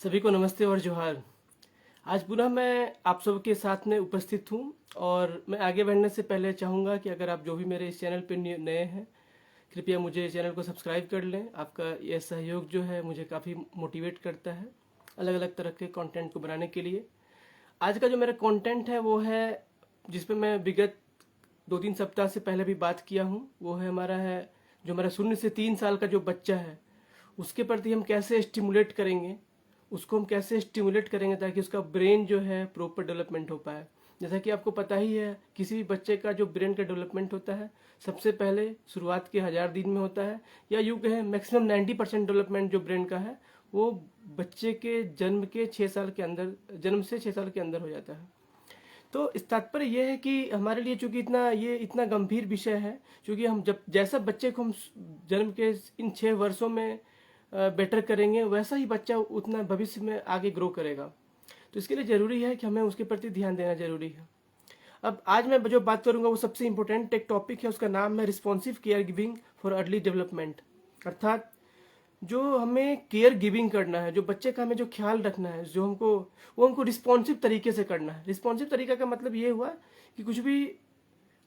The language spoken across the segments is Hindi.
सभी को नमस्ते और जोहार। आज पुनः मैं आप सबके साथ में उपस्थित हूँ और मैं आगे बढ़ने से पहले चाहूँगा कि अगर आप जो भी मेरे इस चैनल पर नए हैं, कृपया मुझे चैनल को सब्सक्राइब कर लें। आपका यह सहयोग जो है मुझे काफ़ी मोटिवेट करता है अलग अलग तरह के कंटेंट को बनाने के लिए। आज का जो मेरा कंटेंट है वो है जिस पे मैं विगत 2-3 सप्ताह से पहले भी बात किया हूँ। वो है जो हमारा 0 से 3 साल का जो बच्चा है उसके प्रति हम कैसे स्टिमुलेट करेंगे, उसको हम कैसे स्टिमुलेट करेंगे ताकि उसका ब्रेन जो है प्रॉपर डेवलपमेंट हो पाए। जैसा कि आपको पता ही है, किसी भी बच्चे का जो ब्रेन का डेवलपमेंट होता है सबसे पहले शुरुआत के 1000 दिन में होता है, या यूँ कहें मैक्सिमम 90% डेवलपमेंट जो ब्रेन का है वो बच्चे के जन्म के 6 साल के अंदर, जन्म से 6 साल के अंदर हो जाता है। तो इस तात्पर्य यह है कि हमारे लिए चूंकि इतना गंभीर विषय है, क्योंकि हम जब जैसा बच्चे को हम जन्म के इन 6 वर्षों में बेटर करेंगे वैसा ही बच्चा उतना भविष्य में आगे ग्रो करेगा। तो इसके लिए ज़रूरी है कि हमें उसके प्रति ध्यान देना जरूरी है। अब आज मैं जो बात करूंगा वो सबसे इम्पोर्टेंट एक टॉपिक है, उसका नाम है responsive care giving for early development. अर्थात जो हमें केयर गिविंग करना है, जो बच्चे का हमें जो ख्याल रखना है, वो हमको रिस्पॉन्सिव तरीके से करना है। रिस्पॉन्सिव तरीका का मतलब ये हुआ कि कुछ भी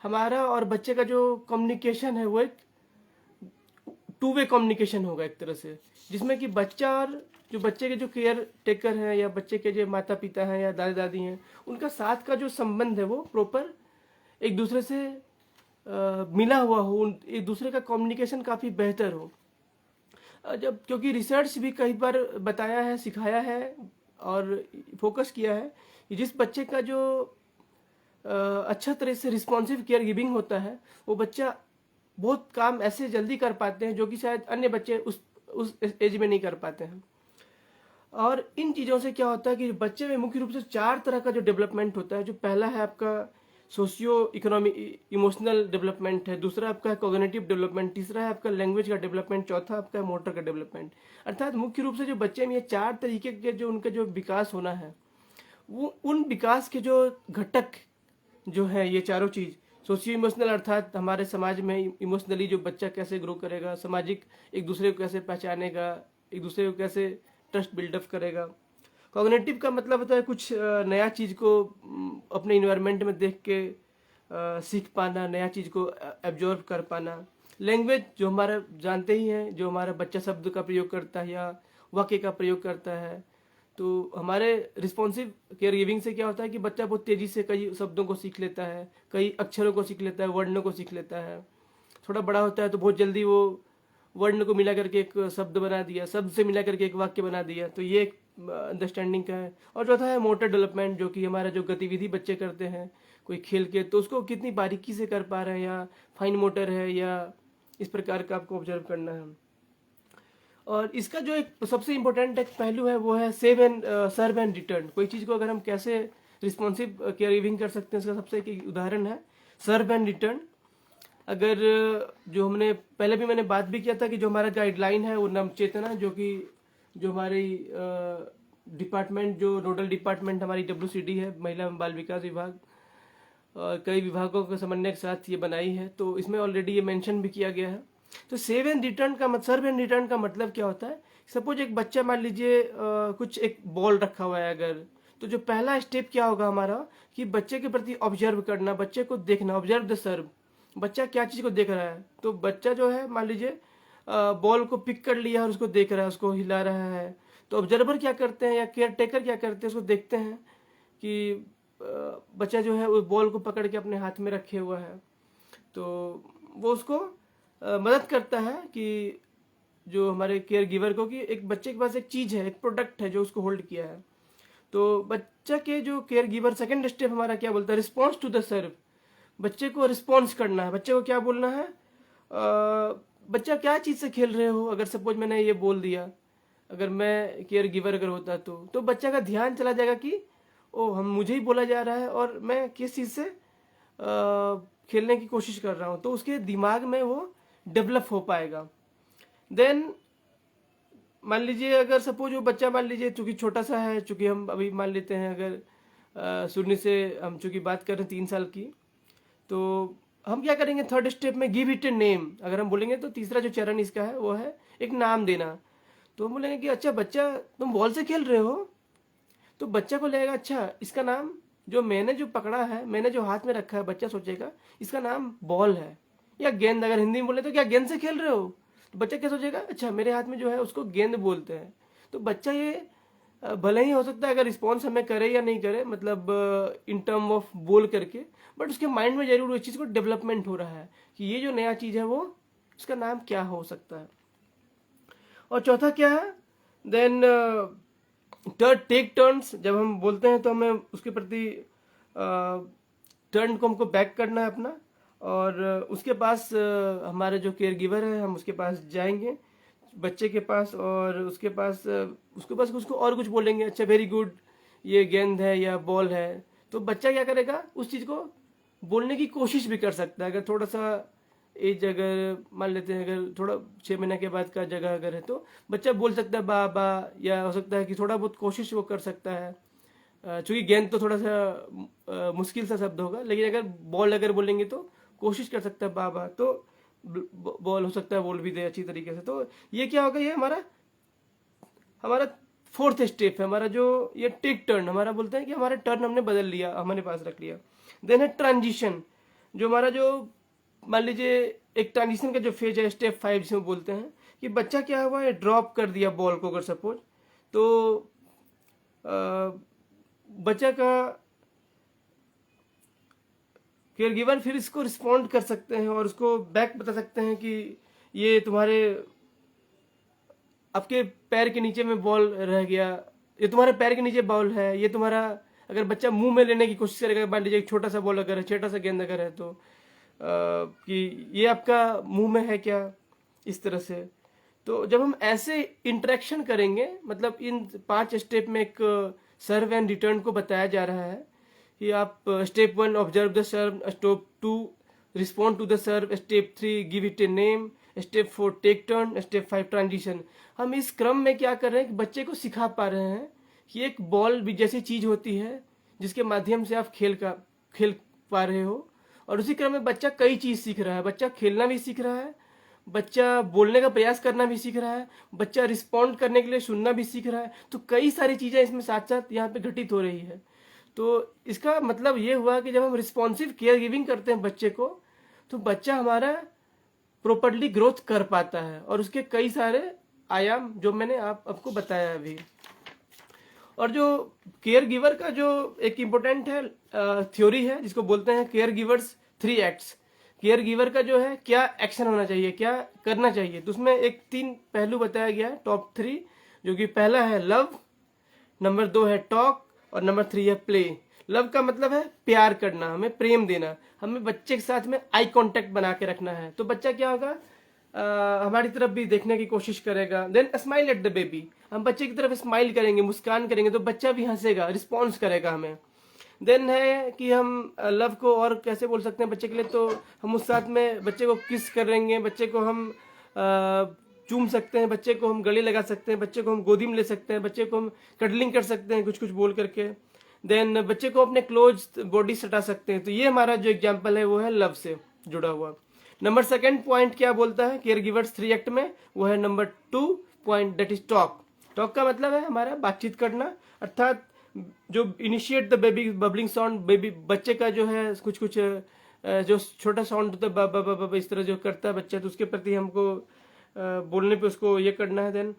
हमारा और बच्चे का जो कम्युनिकेशन है वो एक टू वे कम्युनिकेशन होगा एक तरह से, जिसमें कि बच्चा और जो बच्चे के जो केयर टेकर हैं या बच्चे के जो माता पिता हैं या दादा दादी हैं उनका साथ का जो संबंध है वो प्रॉपर एक दूसरे से मिला हुआ हो, एक दूसरे का कम्युनिकेशन काफ़ी बेहतर हो। जब क्योंकि रिसर्च भी कई बार बताया है, सिखाया है और फोकस किया है कि जिस बच्चे का जो अच्छा तरह से रिस्पॉन्सिव केयर गिविंग होता है वो बच्चा बहुत काम ऐसे जल्दी कर पाते हैं जो कि शायद अन्य बच्चे उस एज में नहीं कर पाते हैं। और इन चीज़ों से क्या होता है कि बच्चे में मुख्य रूप से 4 तरह का जो डेवलपमेंट होता है। जो पहला है आपका सोशियो इकोनॉमिक इमोशनल डेवलपमेंट है, दूसरा आपका है कॉग्निटिव डेवलपमेंट, तीसरा है आपका लैंग्वेज का डेवलपमेंट, चौथा आपका है मोटर का डेवलपमेंट। अर्थात मुख्य रूप से जो बच्चे में ये 4 तरीके के जो उनका जो विकास होना है वो उन विकास के जो घटक जो है ये चारों चीज़ सोशियो इमोशनल, अर्थात हमारे समाज में इमोशनली जो बच्चा कैसे ग्रो करेगा, सामाजिक एक दूसरे को कैसे पहचानेगा, एक दूसरे को कैसे ट्रस्ट बिल्डअप करेगा। कॉग्निटिव का मतलब होता है कुछ नया चीज़ को अपने इन्वायरमेंट में देख के सीख पाना, नया चीज़ को एब्जॉर्व कर पाना। लैंग्वेज जो हमारा जानते ही हैं, जो हमारा बच्चा शब्द का प्रयोग करता है या वाक्य का प्रयोग करता है। तो हमारे रिस्पॉन्सिव केयर गिविंग से क्या होता है कि बच्चा बहुत तेज़ी से कई शब्दों को सीख लेता है, कई अक्षरों को सीख लेता है, वर्णों को सीख लेता है। थोड़ा बड़ा होता है तो बहुत जल्दी वो वर्ण को मिला करके एक शब्द बना दिया, शब्द से मिला करके एक वाक्य बना दिया। तो ये एक अंडरस्टैंडिंग का है। और चौथा है मोटर डेवलपमेंट, जो कि हमारा जो गतिविधि बच्चे करते हैं कोई खेल के, तो उसको कितनी बारीकी से कर पा रहे हैं, या फाइन मोटर है या इस प्रकार का आपको ऑब्जर्व करना है। और इसका जो एक सबसे इम्पोर्टेंट एक पहलू है वो है सर्व एंड रिटर्न। कोई चीज़ को अगर हम कैसे रिस्पॉन्सिव केयर गिविंग कर सकते हैं, इसका सबसे एक उदाहरण है सर्व एंड रिटर्न। अगर जो हमने पहले भी मैंने बात भी किया था कि जो हमारा गाइडलाइन है वो नवचेतना, जो कि जो हमारी डिपार्टमेंट, जो नोडल डिपार्टमेंट हमारी WCD है, महिला एवं बाल विकास विभाग, और कई विभागों के समन्वय के साथ ये बनाई है। तो इसमें ऑलरेडी ये मेंशन भी किया गया है। तो सर्व एंड रिटर्न का मतलब क्या होता है? सपोज एक बच्चा, मान लीजिए कुछ एक बॉल रखा हुआ है अगर, तो जो पहला स्टेप क्या होगा हमारा कि बच्चे के प्रति ऑब्जर्व करना, बच्चे को देखना, ऑब्जर्व द सर्व। बच्चा क्या चीज़ को देख रहा है, तो बच्चा जो है मान लीजिए बॉल को पिक कर लिया और उसको देख रहा है, उसको हिला रहा है। तो ऑब्जर्वर क्या करते हैं या केयर टेकर क्या करते हैं, उसको देखते हैं कि बच्चा जो है उस बॉल को पकड़ के अपने हाथ में रखे हुआ है। तो वो उसको मदद करता है कि जो हमारे केयर गिवर को, कि एक बच्चे के पास एक चीज़ है, एक प्रोडक्ट है जो उसको होल्ड किया है। तो बच्चा के जो केयर गिवर सेकेंड स्टेप हमारा क्या बोलता है, रिस्पॉन्स टू द सर्व। बच्चे को रिस्पॉन्स करना है, बच्चे को क्या बोलना है, बच्चा क्या चीज़ से खेल रहे हो। अगर सपोज मैंने ये बोल दिया, अगर मैं केयर गिवर अगर होता तो बच्चा का ध्यान चला जाएगा कि ओ हम मुझे ही बोला जा रहा है और मैं किस चीज़ से खेलने की कोशिश कर रहा हूँ। तो उसके दिमाग में वो डेवलप हो पाएगा। देन मान लीजिए अगर सपोज वो बच्चा, मान लीजिए चूँकि छोटा सा है, चूँकि हम अभी मान लेते हैं अगर शून्य से हम चूँकि बात कर रहे हैं 3 साल की, तो हम क्या करेंगे थर्ड स्टेप में गिव इट ए नेम। अगर हम बोलेंगे तो तीसरा जो चरण इसका है वो है एक नाम देना। तो हम बोलेंगे कि अच्छा बच्चा तुम बॉल से खेल रहे हो, तो बच्चा को लगेगा अच्छा इसका नाम जो मैंने जो पकड़ा है, मैंने जो हाथ में रखा है, बच्चा सोचेगा इसका नाम बॉल है या गेंद। अगर हिंदी में बोले तो क्या गेंद से खेल रहे हो, तो बच्चा क्या सोचेगा अच्छा मेरे हाथ में जो है उसको गेंद बोलते हैं। तो बच्चा ये भले ही हो सकता है अगर रिस्पॉन्स हमें करे या नहीं करे, मतलब इन टर्म ऑफ बोल करके, बट उसके माइंड में जरूर उस चीज़ को डेवलपमेंट हो रहा है कि ये जो नया चीज़ है वो उसका नाम क्या हो सकता है। और चौथा क्या है, देन टेक टर्न्स। जब हम बोलते हैं तो हमें उसके प्रति टर्न को हमको बैक करना है अपना, और उसके पास हमारे जो केयर गिवर है हम उसके पास जाएंगे, बच्चे के पास, और उसके पास उसको और कुछ बोलेंगे, अच्छा वेरी गुड ये गेंद है या बॉल है। तो बच्चा क्या करेगा, उस चीज़ को बोलने की कोशिश भी कर सकता है। अगर थोड़ा सा एज अगर मान लेते हैं, अगर थोड़ा 6 महीने के बाद का जगह अगर है तो बच्चा बोल सकता है बा बा, या हो सकता है कि थोड़ा बहुत कोशिश वो कर सकता है। चूंकि गेंद तो थोड़ा सा मुश्किल सा शब्द होगा, लेकिन अगर बॉल अगर बोलेंगे तो कोशिश कर सकता है बा बा, तो बॉल हो सकता है बोल भी दे अच्छी तरीके से। तो ये क्या होगा, ये हमारा हमारा फोर्थ स्टेप है, हमारा जो ये टेक टर्न हमारा बोलते हैं कि हमारा टर्न हमने बदल लिया, हमारे पास रख लिया। देन है ट्रांजिशन, जो हमारा जो मान लीजिए एक ट्रांजिशन का जो फेज है स्टेप 5 जिसे बोलते हैं, कि बच्चा क्या हुआ है ड्रॉप कर दिया बॉल को, अगर सपोज तो बच्चा का केयर गिवर फिर इसको रिस्पॉन्ड कर सकते हैं और उसको बैक बता सकते हैं कि ये तुम्हारे आपके पैर के नीचे में बॉल रह गया, ये तुम्हारे पैर के नीचे बॉल है, ये तुम्हारा, अगर बच्चा मुंह में लेने की कोशिश करेगा, मान लीजिए एक छोटा सा बॉल अगर है, छोटा सा गेंद अगर है, तो कि ये आपका मुंह में है क्या, इस तरह से। तो जब हम ऐसे इंटरेक्शन करेंगे, मतलब इन 5 स्टेप में एक सर्व एंड रिटर्न को बताया जा रहा है कि आप step 1 observe the serve, step 2 respond to the serve, step 3 give it a name, step 4 take turn, step 5 transition. हम इस क्रम में क्या कर रहे हैं कि बच्चे को सिखा पा रहे हैं कि एक बॉल भी जैसी चीज होती है जिसके माध्यम से आप खेल पा रहे हो, और उसी क्रम में बच्चा कई चीज सीख रहा है। बच्चा खेलना भी सीख रहा है, बच्चा बोलने का प्रयास करना भी सीख रहा है, बच्चा रिस्पॉन्ड करने के लिए सुनना भी सीख रहा है। तो कई सारी चीजें इसमें साथ साथ यहाँ पे घटित हो रही है। तो इसका मतलब ये हुआ कि जब हम रिस्पॉन्सिव केयर गिविंग करते हैं बच्चे को, तो बच्चा हमारा प्रॉपरली ग्रोथ कर पाता है, और उसके कई सारे आयाम जो मैंने आपको बताया अभी। और जो केयर गिवर का जो एक इम्पोर्टेंट है थ्योरी है जिसको बोलते हैं care givers 3 acts. Care giver का जो है क्या एक्शन होना चाहिए, क्या करना चाहिए, तो उसमें एक 3 पहलू बताया गया है, टॉप 3, जो कि पहला है लव, नंबर 2 है टॉक, और नंबर 3 है प्ले। लव का मतलब है प्यार करना, हमें प्रेम देना, हमें बच्चे के साथ में आई कांटेक्ट बना के रखना है। तो बच्चा क्या होगा, हमारी तरफ भी देखने की कोशिश करेगा। Then smile at the baby, हम बच्चे की तरफ स्माइल करेंगे, मुस्कान करेंगे, तो बच्चा भी हंसेगा, रिस्पॉन्स करेगा हमें। देन है कि हम लव को और कैसे बोल सकते हैं बच्चे के लिए, तो हम उस साथ में बच्चे को किस करेंगे, बच्चे को हम चूम सकते हैं, बच्चे को हम गले लगा सकते हैं, बच्चे को हम गोदी में ले सकते हैं, बच्चे को हम कडलिंग कर सकते हैं कुछ कुछ बोल करके। देन बच्चे को अपने क्लोज बॉडी सटा सकते हैं। तो ये हमारा जो एग्जाम्पल है वो है लव से जुड़ा हुआ। नंबर 2 पॉइंट क्या बोलता है केयर गिवर्स 3 एक्ट में, वो है number 2 point, that is talk. Talk का मतलब है हमारा बातचीत करना, अर्थात जो initiate the baby bubbling sound, baby बच्चे का जो है कुछ कुछ जो छोटा साउंड होता है बा इस तरह जो करता है बच्चा, तो उसके प्रति हमको बोलने पे उसको ये करना है। देन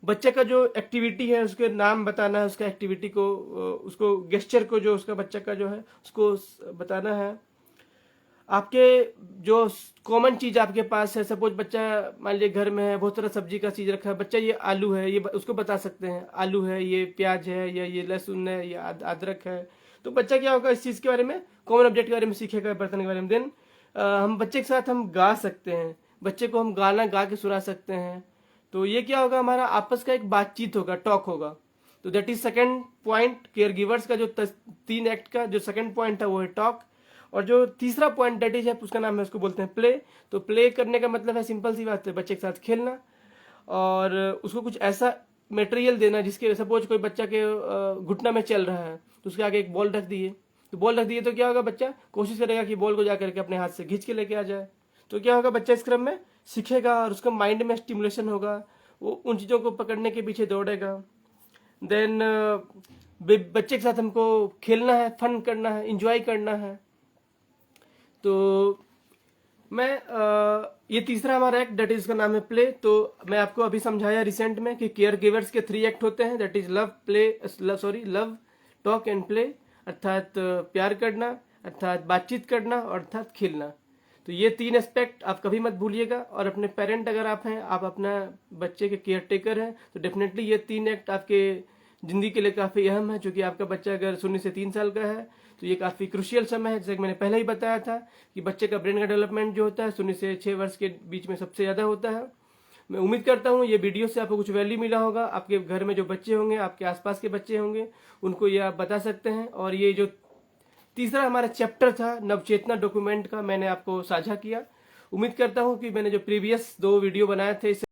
बच्चे का जो एक्टिविटी है उसके नाम बताना है, उसका एक्टिविटी को, उसको गेस्चर को, जो उसका बच्चा का जो है उसको बताना है। आपके जो कॉमन चीज आपके पास है, सपोज बच्चा मान लीजिए घर में है, बहुत सारा सब्जी का चीज रखा है, बच्चा ये आलू है, ये उसको बता सकते हैं आलू है, ये प्याज है, या ये लहसुन है, ये अदरक है। तो बच्चा क्या होगा इस चीज के बारे में, कॉमन ऑब्जेक्ट के बारे में सीखेगा, बर्तन के बारे में। देन हम बच्चे के साथ हम गा सकते हैं, बच्चे को हम गाना गा के सुना सकते हैं। तो ये क्या होगा, हमारा आपस का एक बातचीत होगा, टॉक होगा। तो that is 2nd point care givers का, जो 3 एक्ट का जो 2nd पॉइंट है वो है टॉक। और जो तीसरा पॉइंट दैट इज है उसका नाम है, उसको बोलते हैं प्ले। तो प्ले करने का मतलब है सिंपल सी बात है, बच्चे के साथ खेलना और उसको कुछ ऐसा मटेरियल देना जिसके, सपोज कोई बच्चा के घुटना में चल रहा है तो उसके आगे एक बॉल रख दिए, तो बॉल रख दिए तो क्या होगा, बच्चा कोशिश करेगा कि बॉल को जा करके अपने हाथ से खींच के लेके आ जाए। तो क्या होगा, बच्चा इस क्रम में सीखेगा और उसका माइंड में स्टिमुलेशन होगा, वो उन चीज़ों को पकड़ने के पीछे दौड़ेगा। देन बच्चे के साथ हमको खेलना है, फन करना है, इंजॉय करना है। तो मैं ये तीसरा हमारा एक्ट दैट इज का नाम है प्ले। तो मैं आपको अभी समझाया रिसेंट में कि केयर गिवर्स के 3 एक्ट होते हैं, that is love, talk and play, अर्थात प्यार करना, अर्थात बातचीत करना और अर्थात खेलना। तो ये 3 एस्पेक्ट आप कभी मत भूलिएगा। और अपने पेरेंट अगर आप हैं, आप अपना बच्चे के केयर टेकर हैं, तो डेफिनेटली ये 3 एक्ट आपके जिंदगी के लिए काफ़ी अहम है। क्योंकि आपका बच्चा अगर 0 से 3 साल का है तो ये काफ़ी क्रुशियल समय है। जैसे कि मैंने पहले ही बताया था कि बच्चे का ब्रेन का डेवलपमेंट जो होता है 0 से 6 वर्ष के बीच में सबसे ज़्यादा होता है। मैं उम्मीद करता हूँ ये वीडियो से आपको कुछ वैल्यू मिला होगा। आपके घर में जो बच्चे होंगे, आपके आसपास के बच्चे होंगे, उनको ये आप बता सकते हैं। और ये जो तीसरा हमारा चैप्टर था नवचेतना डॉक्यूमेंट का, मैंने आपको साझा किया। उम्मीद करता हूँ कि मैंने जो प्रीवियस 2 वीडियो बनाए थे